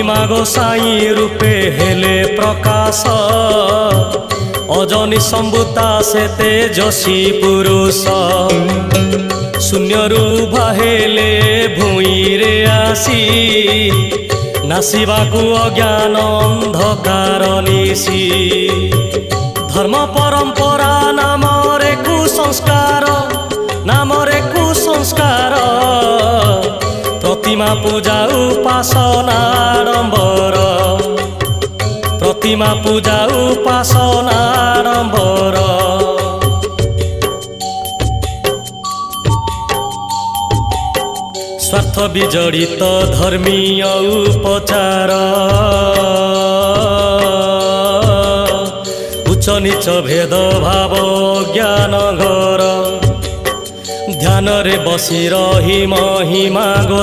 महिमा गोसाई रूपे हेले प्रकाश अजनी सम्भुता से तेजसी पुरुष शून्यरू बाहेले भूईरे आसी नासिबाकू अज्ञान अंधकार निशी धर्म परंपरा नामरे कुसंस्कार नामरे कुसंस्कार प्रतिमा पूजा उपासनाडम्बर प्रतिमा पूजा उपासनाडम्बर स्वार्थ विजड़ित धर्मीय उपचार उच्च नीच भेद भाव ज्ञान घर ध्यान रे बसी रही महिमा गो